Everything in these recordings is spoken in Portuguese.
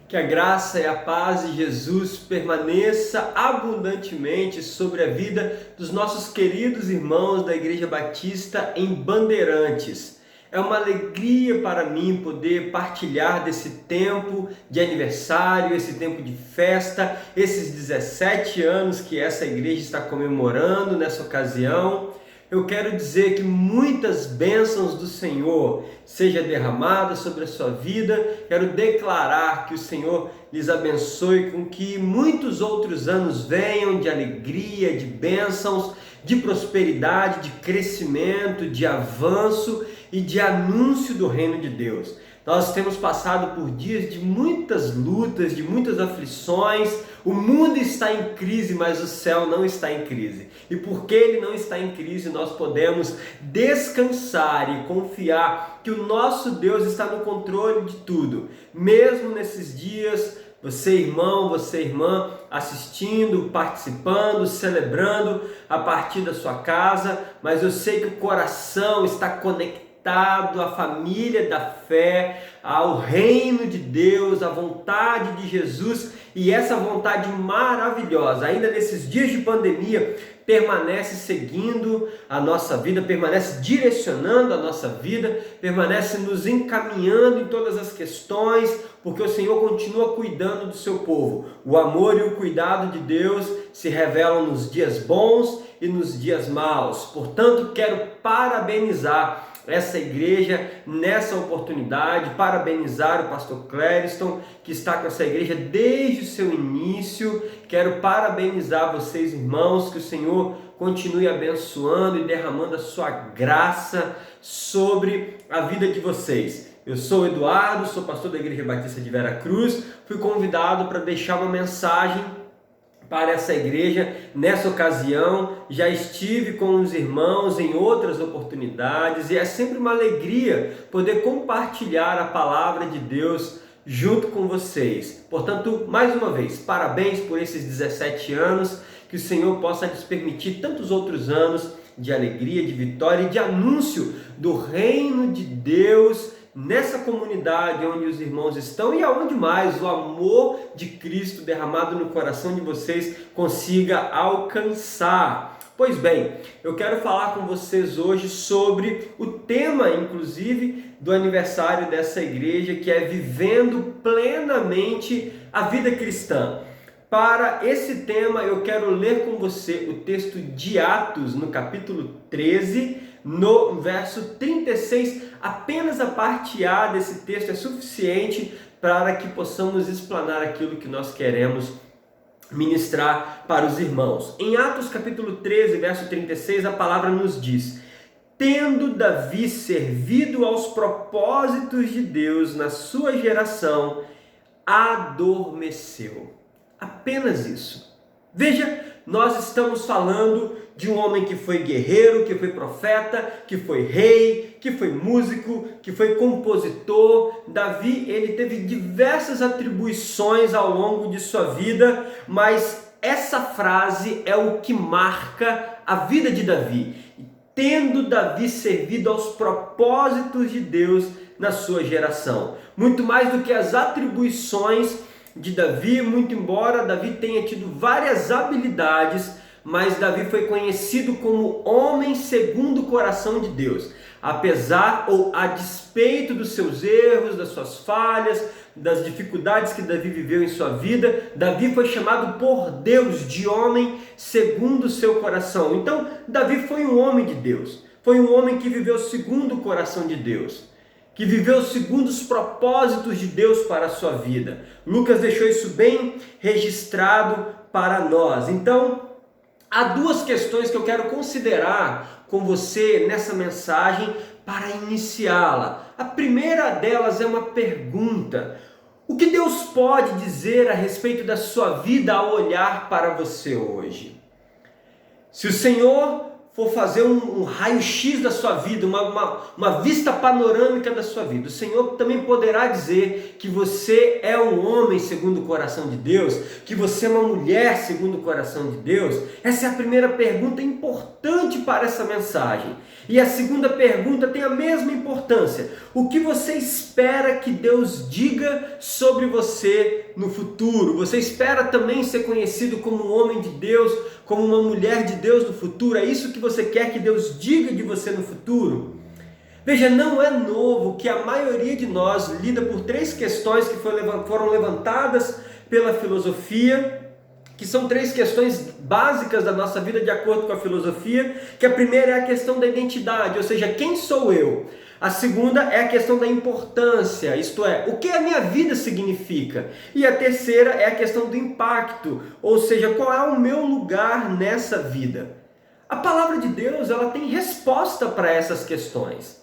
Que a graça e a paz de Jesus permaneça abundantemente sobre a vida dos nossos queridos irmãos da Igreja Batista em Bandeirantes. É uma alegria para mim poder partilhar desse tempo de aniversário, esse tempo de festa, esses 17 anos que essa igreja está comemorando nessa ocasião. Eu quero dizer que muitas bênçãos do Senhor sejam derramadas sobre a sua vida. Quero declarar que o Senhor lhes abençoe com que muitos outros anos venham de alegria, de bênçãos, de prosperidade, de crescimento, de avanço e de anúncio do reino de Deus. Nós temos passado por dias de muitas lutas, de muitas aflições. O mundo está em crise, mas o céu não está em crise. E porque ele não está em crise, nós podemos descansar e confiar que o nosso Deus está no controle de tudo. Mesmo nesses dias, você irmão, você irmã, assistindo, participando, celebrando a partir da sua casa, mas eu sei que o coração está conectado à família da fé, ao reino de Deus, à vontade de Jesus, e essa vontade maravilhosa, ainda nesses dias de pandemia, permanece seguindo a nossa vida, permanece direcionando a nossa vida, permanece nos encaminhando em todas as questões, porque o Senhor continua cuidando do seu povo. O amor e o cuidado de Deus se revelam nos dias bons e nos dias maus. Portanto, quero parabenizar essa igreja nessa oportunidade, parabenizar o pastor Clériston, que está com essa igreja desde o seu início. Quero parabenizar vocês, irmãos, que o Senhor continue abençoando e derramando a sua graça sobre a vida de vocês. Eu sou o Eduardo, sou pastor da Igreja Batista de Vera Cruz, fui convidado para deixar uma mensagem para essa igreja nessa ocasião. Já estive com os irmãos em outras oportunidades e é sempre uma alegria poder compartilhar a palavra de Deus junto com vocês. Portanto, mais uma vez, parabéns por esses 17 anos, que o Senhor possa nos permitir tantos outros anos de alegria, de vitória e de anúncio do reino de Deus nessa comunidade onde os irmãos estão e aonde mais o amor de Cristo derramado no coração de vocês consiga alcançar. Pois bem, eu quero falar com vocês hoje sobre o tema, inclusive, do aniversário dessa igreja, que é vivendo plenamente a vida cristã. Para esse tema, eu quero ler com você o texto de Atos, no capítulo 13, no verso 36. Apenas a parte A desse texto é suficiente para que possamos explanar aquilo que nós queremos ministrar para os irmãos. Em Atos capítulo 13, verso 36, a palavra nos diz: tendo Davi servido aos propósitos de Deus na sua geração, adormeceu. Apenas isso. Veja, nós estamos falando de um homem que foi guerreiro, que foi profeta, que foi rei, que foi músico, que foi compositor. Davi, ele teve diversas atribuições ao longo de sua vida, mas essa frase é o que marca a vida de Davi. Tendo Davi servido aos propósitos de Deus na sua geração. Muito mais do que as atribuições de Davi, muito embora Davi tenha tido várias habilidades, mas Davi foi conhecido como homem segundo o coração de Deus. Apesar ou a despeito dos seus erros, das suas falhas, das dificuldades que Davi viveu em sua vida, Davi foi chamado por Deus de homem segundo o seu coração. Então, Davi foi um homem de Deus, foi um homem que viveu segundo o coração de Deus, que viveu segundo os propósitos de Deus para a sua vida. Lucas deixou isso bem registrado para nós. Então, há duas questões que eu quero considerar com você nessa mensagem para iniciá-la. A primeira delas é uma pergunta: o que Deus pode dizer a respeito da sua vida ao olhar para você hoje? Se o Senhor for fazer um raio-x da sua vida, uma vista panorâmica da sua vida, o Senhor também poderá dizer que você é um homem segundo o coração de Deus, que você é uma mulher segundo o coração de Deus? Essa é a primeira pergunta importante para essa mensagem. E a segunda pergunta tem a mesma importância. O que você espera que Deus diga sobre você no futuro? Você espera também ser conhecido como um homem de Deus, como uma mulher de Deus no futuro? É isso que você quer que Deus diga de você no futuro? Veja, não é novo que a maioria de nós lida por três questões que foram levantadas pela filosofia, que são três questões básicas da nossa vida de acordo com a filosofia, que a primeira é a questão da identidade, ou seja, quem sou eu? A segunda é a questão da importância, isto é, o que a minha vida significa? E a terceira é a questão do impacto, ou seja, qual é o meu lugar nessa vida? A palavra de Deus, ela tem resposta para essas questões.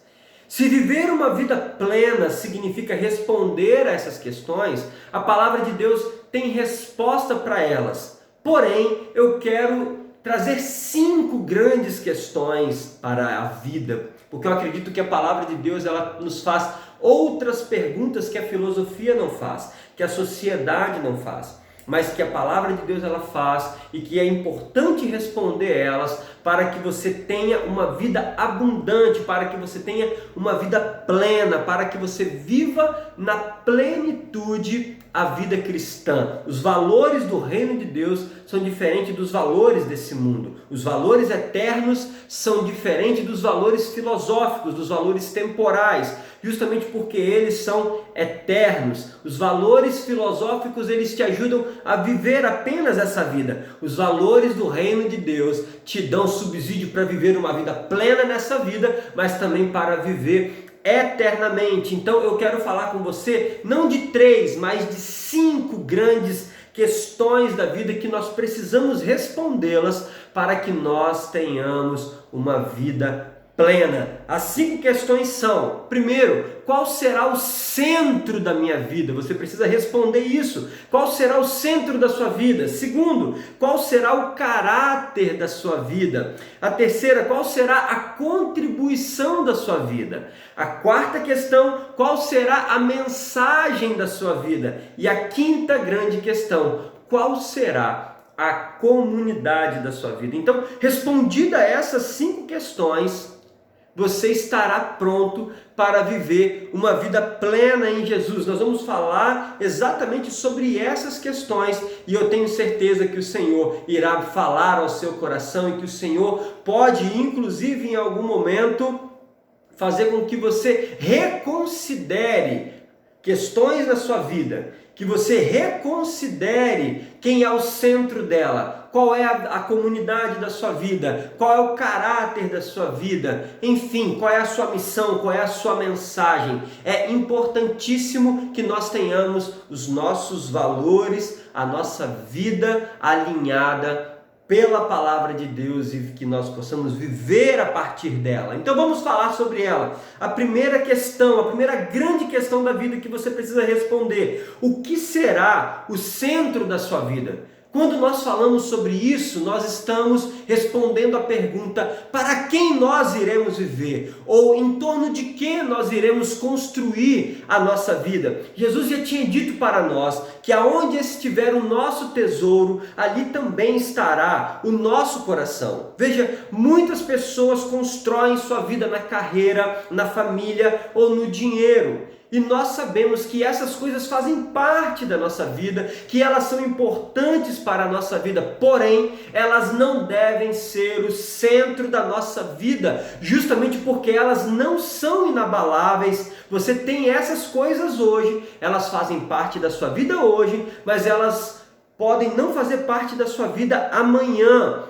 Se viver uma vida plena significa responder a essas questões, a palavra de Deus tem resposta para elas. Porém, eu quero trazer 5 grandes questões para a vida, porque eu acredito que a palavra de Deus ela nos faz outras perguntas que a filosofia não faz, que a sociedade não faz, mas que a palavra de Deus ela faz e que é importante responder elas para que você tenha uma vida abundante, para que você tenha uma vida plena, para que você viva na plenitude a vida cristã. Os valores do reino de Deus são diferentes dos valores desse mundo. Os valores eternos são diferentes dos valores filosóficos, dos valores temporais, justamente porque eles são eternos. Os valores filosóficos, eles te ajudam a viver apenas essa vida. Os valores do reino de Deus te dão subsídio para viver uma vida plena nessa vida, mas também para viver eternamente. Então eu quero falar com você não de 3, mas de 5 grandes questões da vida que nós precisamos respondê-las para que nós tenhamos uma vida plena. As 5 questões são: primeiro, qual será o centro da minha vida? Você precisa responder isso. Qual será o centro da sua vida? Segundo, qual será o caráter da sua vida? A terceira, qual será a contribuição da sua vida? A quarta questão, qual será a mensagem da sua vida? E a quinta grande questão, qual será a comunidade da sua vida? Então, respondida essas 5 questões, você estará pronto para viver uma vida plena em Jesus. Nós vamos falar exatamente sobre essas questões e eu tenho certeza que o Senhor irá falar ao seu coração e que o Senhor pode, inclusive, em algum momento, fazer com que você reconsidere questões na sua vida, que você reconsidere quem é o centro dela, qual é a comunidade da sua vida, qual é o caráter da sua vida, enfim, qual é a sua missão, qual é a sua mensagem. É importantíssimo que nós tenhamos os nossos valores, a nossa vida alinhada pela palavra de Deus e que nós possamos viver a partir dela. Então vamos falar sobre ela. A primeira questão, a primeira grande questão da vida que você precisa responder: o que será o centro da sua vida? Quando nós falamos sobre isso, nós estamos respondendo a pergunta: para quem nós iremos viver? Ou em torno de que nós iremos construir a nossa vida? Jesus já tinha dito para nós que aonde estiver o nosso tesouro, ali também estará o nosso coração. Veja, muitas pessoas constroem sua vida na carreira, na família ou no dinheiro. E nós sabemos que essas coisas fazem parte da nossa vida, que elas são importantes para a nossa vida, porém, elas não devem ser o centro da nossa vida, justamente porque elas não são inabaláveis. Você tem essas coisas hoje, elas fazem parte da sua vida hoje, mas elas podem não fazer parte da sua vida amanhã.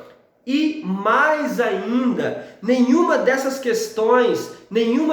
E mais ainda, nenhuma dessas questões, nenhum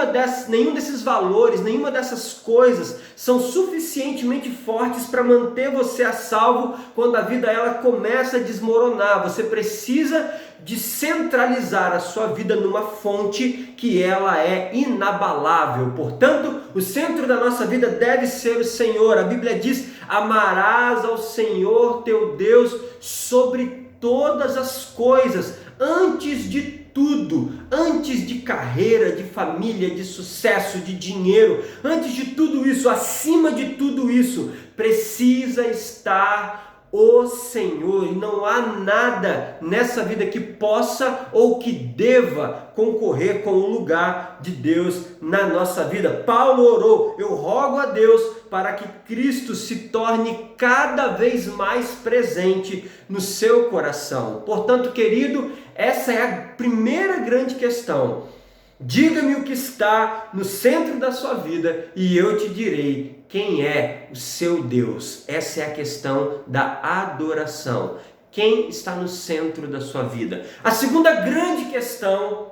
desses valores, nenhuma dessas coisas são suficientemente fortes para manter você a salvo quando a vida ela começa a desmoronar. Você precisa de centralizar a sua vida numa fonte que ela é inabalável. Portanto, o centro da nossa vida deve ser o Senhor. A Bíblia diz: amarás ao Senhor teu Deus sobre todas as coisas, antes de tudo, antes de carreira, de família, de sucesso, de dinheiro, antes de tudo isso, acima de tudo isso, precisa estar o Senhor. E não há nada nessa vida que possa ou que deva concorrer com o lugar de Deus na nossa vida. Paulo orou: eu rogo a Deus para que Cristo se torne cada vez mais presente no seu coração. Portanto, querido, essa é a primeira grande questão. Diga-me o que está no centro da sua vida e eu te direi quem é o seu Deus. Essa é a questão da adoração. Quem está no centro da sua vida? A segunda grande questão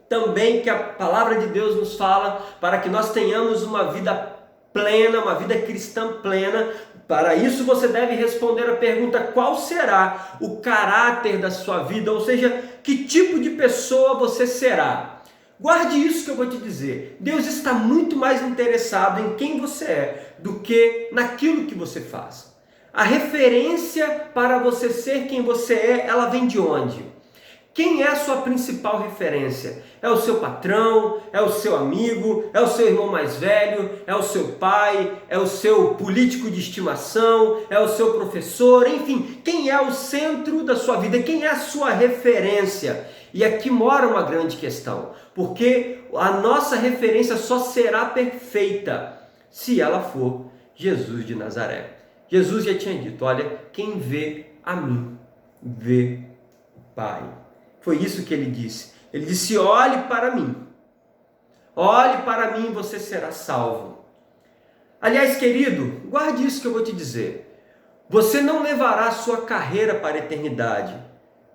também que a palavra de Deus nos fala para que nós tenhamos uma vida plena, uma vida cristã plena. Para isso você deve responder a pergunta: qual será o caráter da sua vida? Ou seja, que tipo de pessoa você será? Guarde isso que eu vou te dizer. Deus está muito mais interessado em quem você é do que naquilo que você faz. A referência para você ser quem você é, ela vem de onde? Quem é a sua principal referência? É o seu patrão? É o seu amigo? É o seu irmão mais velho? É o seu pai? É o seu político de estimação? É o seu professor? Enfim, quem é o centro da sua vida? Quem é a sua referência? E aqui mora uma grande questão, porque a nossa referência só será perfeita se ela for Jesus de Nazaré. Jesus já tinha dito: olha, quem vê a mim, vê o Pai. Foi isso que ele disse. Ele disse: olhe para mim e você será salvo. Aliás, querido, guarde isso que eu vou te dizer. Você não levará a sua carreira para a eternidade,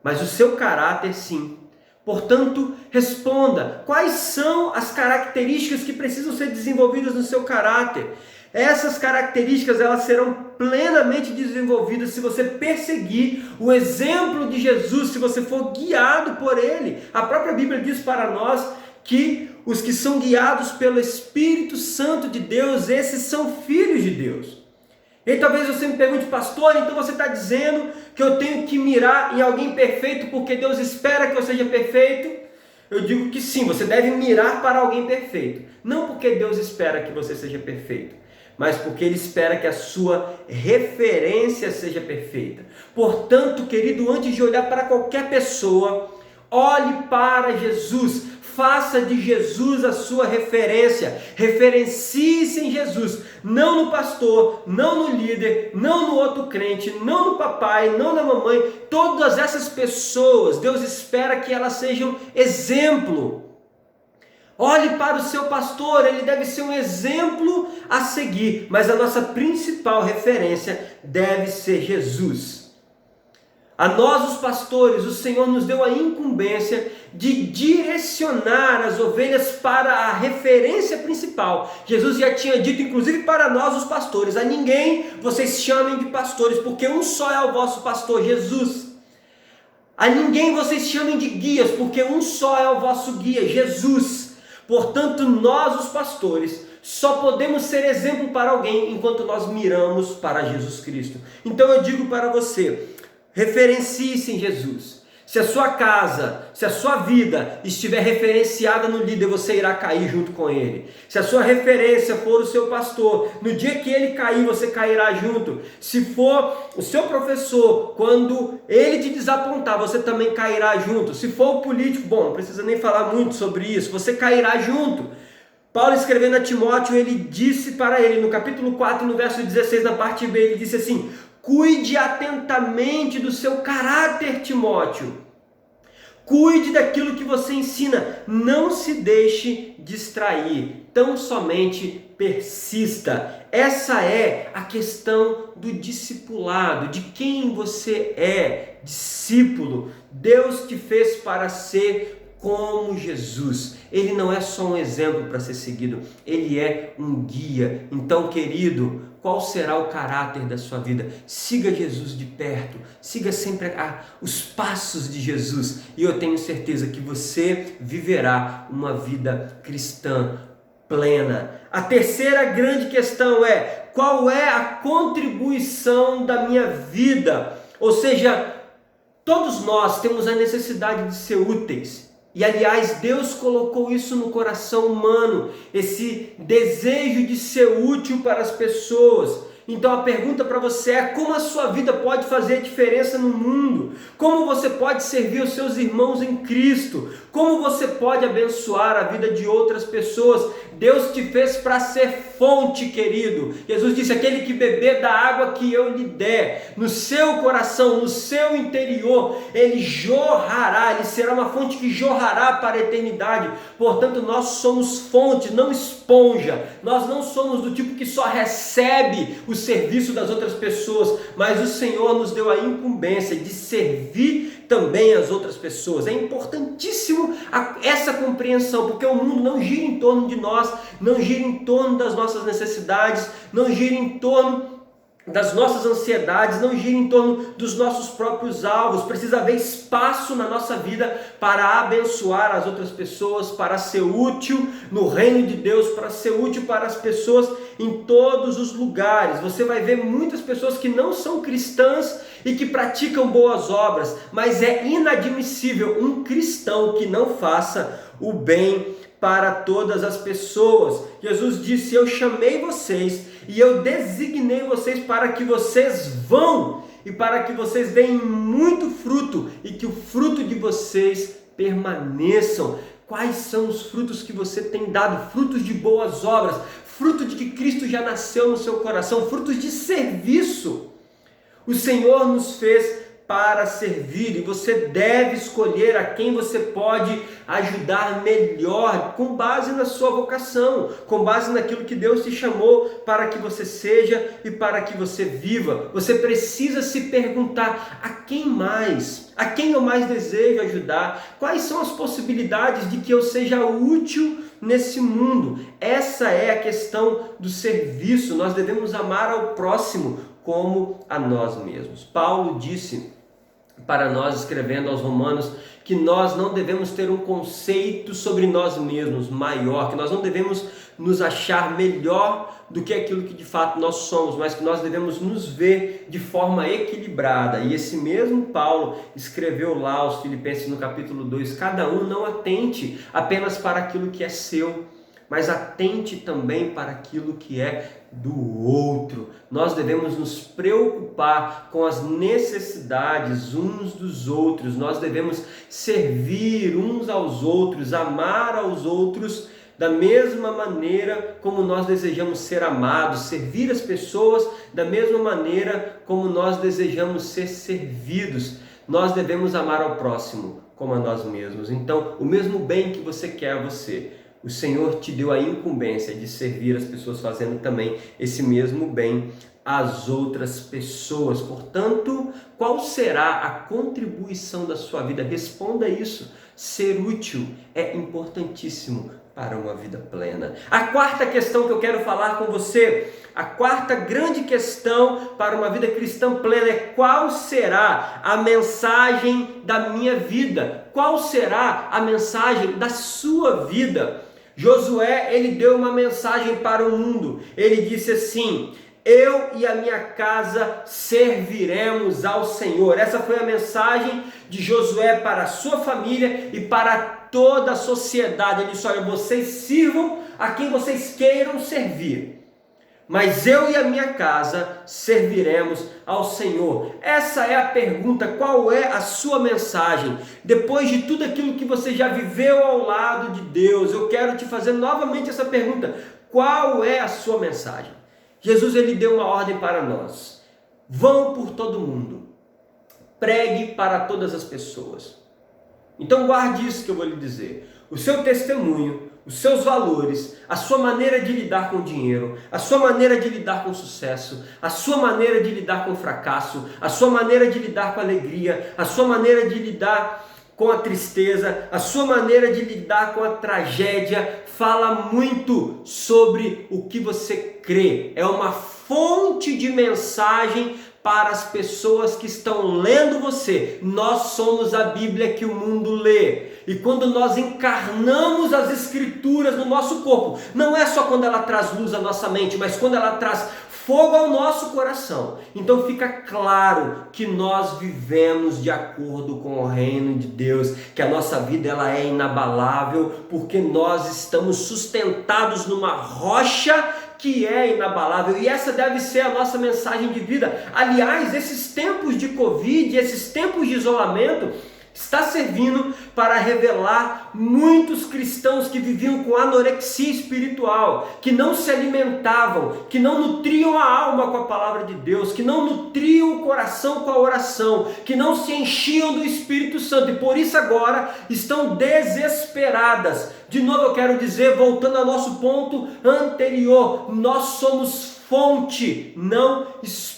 mas o seu caráter sim. Portanto, responda: quais são as características que precisam ser desenvolvidas no seu caráter? Essas características elas serão plenamente desenvolvidas se você perseguir o exemplo de Jesus, se você for guiado por Ele. A própria Bíblia diz para nós que os que são guiados pelo Espírito Santo de Deus, esses são filhos de Deus. E talvez você me pergunte: pastor, então você está dizendo que eu tenho que mirar em alguém perfeito porque Deus espera que eu seja perfeito? Eu digo que sim, você deve mirar para alguém perfeito. Não porque Deus espera que você seja perfeito, mas porque Ele espera que a sua referência seja perfeita. Portanto, querido, antes de olhar para qualquer pessoa, olhe para Jesus. Faça de Jesus a sua referência. Referencie-se em Jesus. Não no pastor, não no líder, não no outro crente, não no papai, não na mamãe. Todas essas pessoas, Deus espera que elas sejam exemplo. Olhe para o seu pastor, ele deve ser um exemplo a seguir. Mas a nossa principal referência deve ser Jesus. A nós, os pastores, o Senhor nos deu a incumbência de direcionar as ovelhas para a referência principal. Jesus já tinha dito, inclusive para nós, os pastores: a ninguém vocês chamem de pastores, porque um só é o vosso pastor, Jesus. A ninguém vocês chamem de guias, porque um só é o vosso guia, Jesus. Portanto, nós, os pastores, só podemos ser exemplo para alguém enquanto nós miramos para Jesus Cristo. Então eu digo para você: referencie-se em Jesus. Se a sua casa, se a sua vida estiver referenciada no líder, você irá cair junto com ele. Se a sua referência for o seu pastor, no dia que ele cair, você cairá junto. Se for o seu professor, quando ele te desapontar, você também cairá junto. Se for o político, bom, não precisa nem falar muito sobre isso, você cairá junto. Paulo, escrevendo a Timóteo, ele disse para ele, no capítulo 4, no verso 16, na parte B, ele disse assim: cuide atentamente do seu caráter, Timóteo. Cuide daquilo que você ensina. Não se deixe distrair. Tão somente persista. Essa é a questão do discipulado, de quem você é, discípulo. Deus te fez para ser como Jesus. Ele não é só um exemplo para ser seguido, ele é um guia. Então, querido, qual será o caráter da sua vida? Siga Jesus de perto, siga sempre os passos de Jesus, e eu tenho certeza que você viverá uma vida cristã plena. A terceira grande questão é: qual é a contribuição da minha vida? Ou seja, todos nós temos a necessidade de ser úteis. E aliás, Deus colocou isso no coração humano, esse desejo de ser útil para as pessoas. Então a pergunta para você é: como a sua vida pode fazer diferença no mundo? Como você pode servir os seus irmãos em Cristo? Como você pode abençoar a vida de outras pessoas? Deus te fez para ser fonte, querido. Jesus disse: aquele que beber da água que eu lhe der, no seu coração, no seu interior, ele jorrará, ele será uma fonte que jorrará para a eternidade. Portanto, nós somos fonte, não esponja. Nós não somos do tipo que só recebe o serviço das outras pessoas, mas o Senhor nos deu a incumbência de servir também as outras pessoas. É importantíssimo essa compreensão, porque o mundo não gira em torno de nós, não gira em torno das nossas necessidades, não gira em torno das nossas ansiedades, não gira em torno dos nossos próprios alvos. Precisa haver espaço na nossa vida para abençoar as outras pessoas, para ser útil no reino de Deus, para ser útil para as pessoas em todos os lugares. Você vai ver muitas pessoas que não são cristãs e que praticam boas obras, mas é inadmissível um cristão que não faça o bem para todas as pessoas. Jesus disse: eu chamei vocês e eu designei vocês para que vocês vão e para que vocês deem muito fruto e que o fruto de vocês permaneçam. Quais são os frutos que você tem dado? Frutos de boas obras, fruto de que Cristo já nasceu no seu coração, frutos de serviço. O Senhor nos fez para servir e você deve escolher a quem você pode ajudar melhor, com base na sua vocação, com base naquilo que Deus te chamou para que você seja e para que você viva. Você precisa se perguntar: a quem mais? A quem eu mais desejo ajudar? Quais são as possibilidades de que eu seja útil nesse mundo? Essa é a questão do serviço. Nós devemos amar ao próximo como a nós mesmos. Paulo disse para nós, escrevendo aos Romanos, que nós não devemos ter um conceito sobre nós mesmos maior, que nós não devemos nos achar melhor do que aquilo que de fato nós somos, mas que nós devemos nos ver de forma equilibrada. E esse mesmo Paulo escreveu lá aos Filipenses no capítulo 2, cada um não atente apenas para aquilo que é seu, mas atente também para aquilo que é do outro. Nós devemos nos preocupar com as necessidades uns dos outros, nós devemos servir uns aos outros, amar aos outros da mesma maneira como nós desejamos ser amados, servir as pessoas da mesma maneira como nós desejamos ser servidos. Nós devemos amar ao próximo como a nós mesmos. Então, o mesmo bem que você quer a você, o Senhor te deu a incumbência de servir as pessoas, fazendo também esse mesmo bem às outras pessoas. Portanto, qual será a contribuição da sua vida? Responda isso. Ser útil é importantíssimo para uma vida plena. A quarta questão que eu quero falar com você, a quarta grande questão para uma vida cristã plena é: qual será a mensagem da minha vida? Qual será a mensagem da sua vida? Josué, ele deu uma mensagem para o mundo. Ele disse assim: eu e a minha casa serviremos ao Senhor. Essa foi a mensagem de Josué para a sua família e para toda a sociedade. Ele disse: olha, vocês sirvam a quem vocês queiram servir, mas eu e a minha casa serviremos ao Senhor. Essa é a pergunta: qual é a sua mensagem? Depois de tudo aquilo que você já viveu ao lado de Deus, eu quero te fazer novamente essa pergunta: qual é a sua mensagem? Jesus, ele deu uma ordem para nós: vão por todo mundo, pregue para todas as pessoas. Então guarde isso que eu vou lhe dizer. O seu testemunho, os seus valores, a sua maneira de lidar com o dinheiro, a sua maneira de lidar com o sucesso, a sua maneira de lidar com o fracasso, a sua maneira de lidar com a alegria, a sua maneira de lidar com a tristeza, a sua maneira de lidar com a tragédia, fala muito sobre o que você crê. É uma fonte de mensagem para as pessoas que estão lendo você. Nós somos a Bíblia que o mundo lê. E quando nós encarnamos as Escrituras no nosso corpo, não é só quando ela traz luz à nossa mente, mas quando ela traz fogo ao nosso coração. Então fica claro que nós vivemos de acordo com o reino de Deus, que a nossa vida ela é inabalável, porque nós estamos sustentados numa rocha que é inabalável, e essa deve ser a nossa mensagem de vida. Aliás, esses tempos de Covid, esses tempos de isolamento, está servindo para revelar muitos cristãos que viviam com anorexia espiritual, que não se alimentavam, que não nutriam a alma com a palavra de Deus, que não nutriam o coração com a oração, que não se enchiam do Espírito Santo, e por isso agora estão desesperadas. De novo eu quero dizer, voltando ao nosso ponto anterior, nós somos fonte, não esponjas.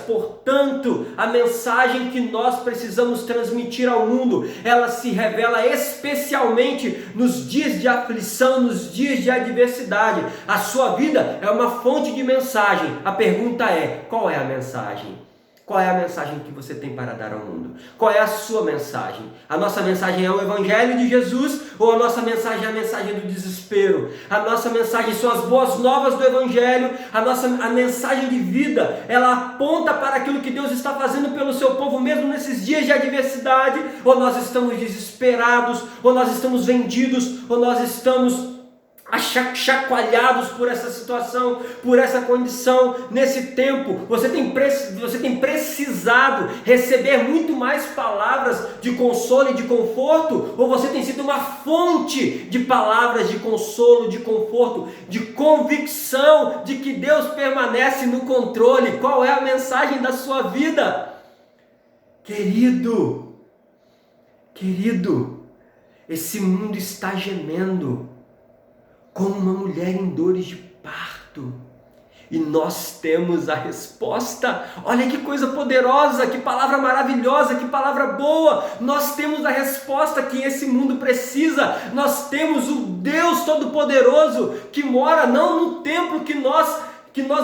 Portanto, a mensagem que nós precisamos transmitir ao mundo, ela se revela especialmente nos dias de aflição, nos dias de adversidade. A sua vida é uma fonte de mensagem. A pergunta é: qual é a mensagem? Qual é a mensagem que você tem para dar ao mundo? Qual é a sua mensagem? A nossa mensagem é o Evangelho de Jesus, ou a nossa mensagem é a mensagem do desespero? A nossa mensagem são as boas novas do Evangelho. A mensagem de vida, ela aponta para aquilo que Deus está fazendo pelo seu povo, mesmo nesses dias de adversidade. Ou nós estamos desesperados, ou nós estamos vendidos, ou nós estamos chacoalhados por essa situação, por essa condição. Nesse tempo, você tem precisado receber muito mais palavras de consolo e de conforto, ou você tem sido uma fonte de palavras de consolo, de conforto, de convicção de que Deus permanece no controle? Qual é a mensagem da sua vida? Querido, esse mundo está gemendo como uma mulher em dores de parto, e nós temos a resposta. Olha que coisa poderosa, que palavra maravilhosa, que palavra boa. Nós temos a resposta que esse mundo precisa. Nós temos o Deus Todo-Poderoso que mora não no templo que nós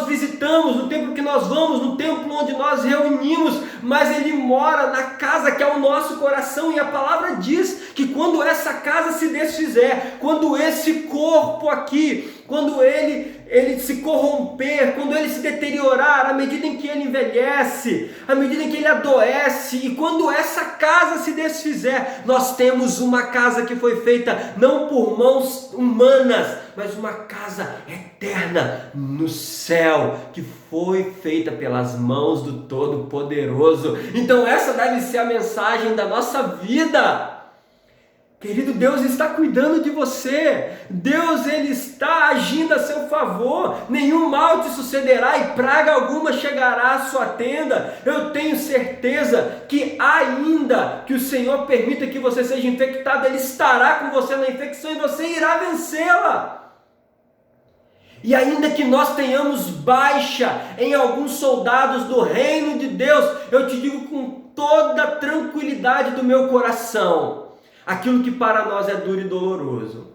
visitamos, no templo que nós vamos, no templo onde nós reunimos, mas Ele mora na casa que é o nosso coração. E a palavra diz que quando essa casa se desfizer, quando esse corpo aqui, quando ele se corromper, quando ele se deteriorar, à medida em que ele envelhece, à medida em que ele adoece, e quando essa casa se desfizer, nós temos uma casa que foi feita não por mãos humanas, mas uma casa eterna no céu, que foi feita pelas mãos do Todo-Poderoso. Então essa deve ser a mensagem da nossa vida. Querido, Deus está cuidando de você. Deus, Ele está agindo a seu favor. Nenhum mal te sucederá e praga alguma chegará à sua tenda. Eu tenho certeza que ainda que o Senhor permita que você seja infectado, Ele estará com você na infecção e você irá vencê-la. E ainda que nós tenhamos baixa em alguns soldados do reino de Deus, eu te digo com toda a tranquilidade do meu coração, aquilo que para nós é duro e doloroso,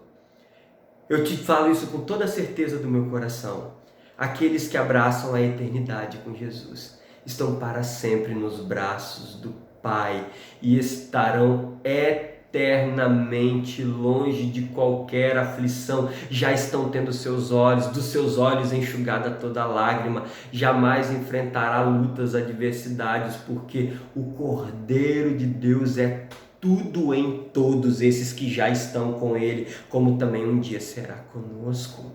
eu te falo isso com toda a certeza do meu coração. Aqueles que abraçam a eternidade com Jesus estão para sempre nos braços do Pai e estarão eternamente longe de qualquer aflição. Já estão tendo dos seus olhos enxugada toda lágrima. Jamais enfrentará lutas, adversidades, porque o Cordeiro de Deus é tudo em todos esses que já estão com Ele, como também um dia será conosco.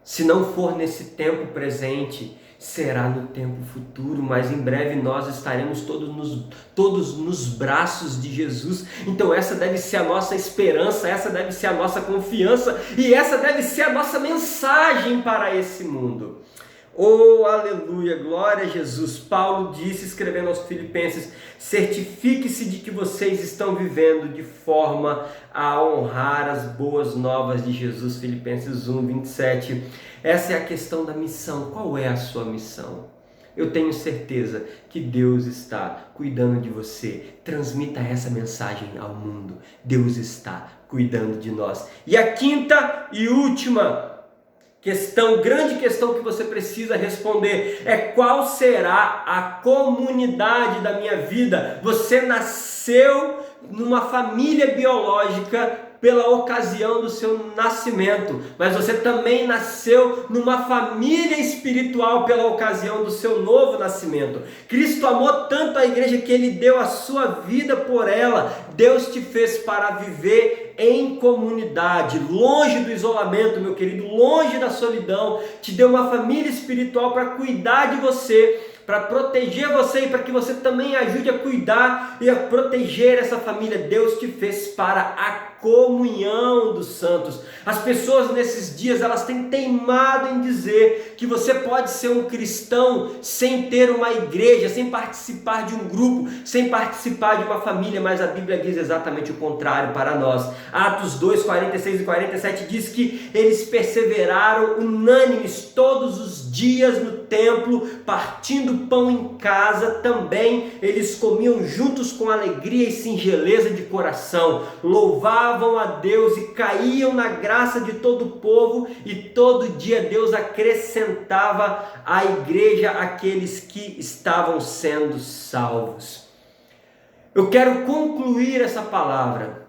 Se não for nesse tempo presente, será no tempo futuro, mas em breve nós estaremos todos nos braços de Jesus. Então essa deve ser a nossa esperança, essa deve ser a nossa confiança, e essa deve ser a nossa mensagem para esse mundo. Oh, aleluia, glória a Jesus. Paulo disse, escrevendo aos Filipenses: certifique-se de que vocês estão vivendo de forma a honrar as boas novas de Jesus. Filipenses 1, 27. Essa é a questão da missão. Qual é a sua missão? Eu tenho certeza que Deus está cuidando de você. Transmita essa mensagem ao mundo. Deus está cuidando de nós. E a quinta e última grande questão que você precisa responder é: qual será a comunidade da minha vida? Você nasceu numa família biológica pela ocasião do seu nascimento, mas você também nasceu numa família espiritual pela ocasião do seu novo nascimento. Cristo amou tanto a igreja que ele deu a sua vida por ela. Deus te fez para viver em comunidade, longe do isolamento, meu querido, longe da solidão. Te deu uma família espiritual para cuidar de você, para proteger você e para que você também ajude a cuidar e a proteger essa família. Deus te fez para a comunhão dos santos. As pessoas nesses dias, elas têm teimado em dizer que você pode ser um cristão sem ter uma igreja, sem participar de um grupo, sem participar de uma família, mas a Bíblia diz exatamente o contrário para nós. Atos 2, 46 e 47 diz que eles perseveraram unânimes todos os dias no templo, partindo pão em casa também. Eles comiam juntos com alegria e singeleza de coração, louvavam a Deus e caíam na graça de todo o povo, e todo dia Deus acrescentava à igreja aqueles que estavam sendo salvos. Eu quero concluir essa palavra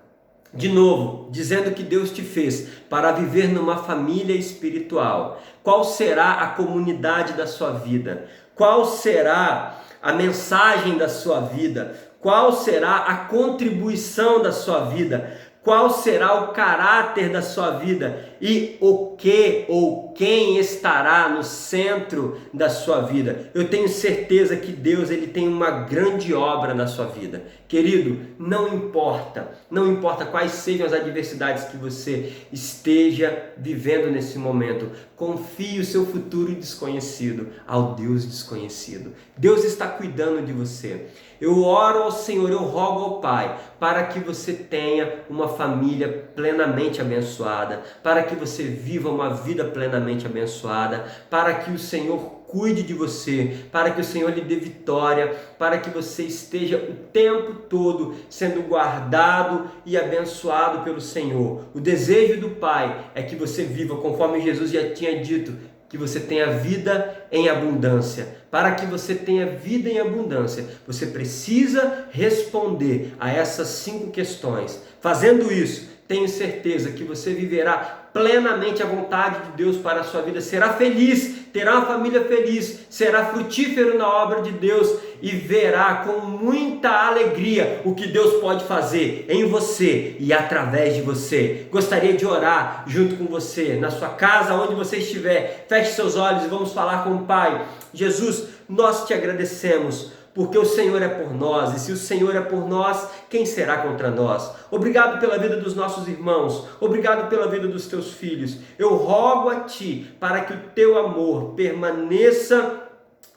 de novo, dizendo que Deus te fez para viver numa família espiritual. Qual será a comunidade da sua vida? Qual será a mensagem da sua vida? Qual será a contribuição da sua vida? Qual será o caráter da sua vida? E o que ou quem estará no centro da sua vida? Eu tenho certeza que Deus, ele tem uma grande obra na sua vida. Querido, não importa quais sejam as adversidades que você esteja vivendo nesse momento, confie o seu futuro desconhecido ao Deus desconhecido. Deus está cuidando de você. Eu oro ao Senhor, eu rogo ao Pai, para que você tenha uma família plenamente abençoada, para que você viva uma vida plenamente abençoada, para que o Senhor cuide de você, para que o Senhor lhe dê vitória, para que você esteja o tempo todo sendo guardado e abençoado pelo Senhor. O desejo do Pai é que você viva conforme Jesus já tinha dito, que você tenha vida em abundância. Para que você tenha vida em abundância, você precisa responder a essas 5 questões. Fazendo isso, tenho certeza que você viverá plenamente a vontade de Deus para a sua vida, será feliz, terá uma família feliz, será frutífero na obra de Deus e verá com muita alegria o que Deus pode fazer em você e através de você. Gostaria de orar junto com você, na sua casa, onde você estiver. Feche seus olhos e vamos falar com o Pai. Jesus, nós te agradecemos, porque o Senhor é por nós, e se o Senhor é por nós, quem será contra nós? Obrigado pela vida dos nossos irmãos, obrigado pela vida dos teus filhos. Eu rogo a Ti para que o Teu amor permaneça,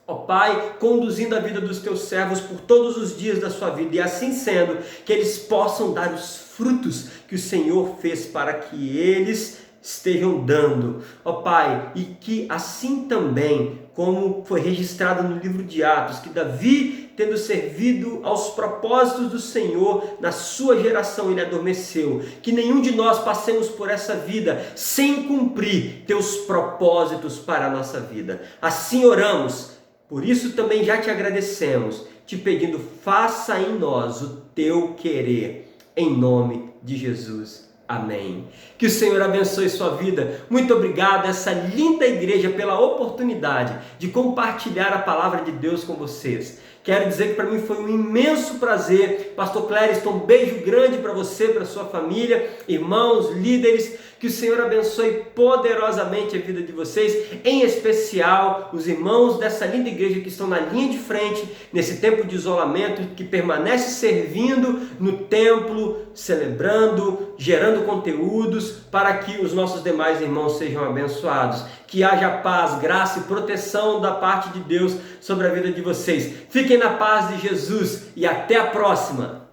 ó Pai, conduzindo a vida dos Teus servos por todos os dias da sua vida, e assim sendo, que eles possam dar os frutos que o Senhor fez para que eles estejam dando, ó Pai, e que assim também, como foi registrado no livro de Atos, que Davi, tendo servido aos propósitos do Senhor na sua geração, ele adormeceu. Que nenhum de nós passemos por essa vida sem cumprir teus propósitos para a nossa vida. Assim oramos, por isso também já te agradecemos, te pedindo, faça em nós o teu querer, em nome de Jesus. Amém. Que o Senhor abençoe sua vida. Muito obrigado a essa linda igreja pela oportunidade de compartilhar a palavra de Deus com vocês. Quero dizer que para mim foi um imenso prazer. Pastor Clériston, um beijo grande para você, para sua família, irmãos, líderes. Que o Senhor abençoe poderosamente a vida de vocês, em especial os irmãos dessa linda igreja que estão na linha de frente, nesse tempo de isolamento, que permanece servindo no templo, celebrando, gerando conteúdos, para que os nossos demais irmãos sejam abençoados. Que haja paz, graça e proteção da parte de Deus sobre a vida de vocês. Fiquem na paz de Jesus e até a próxima!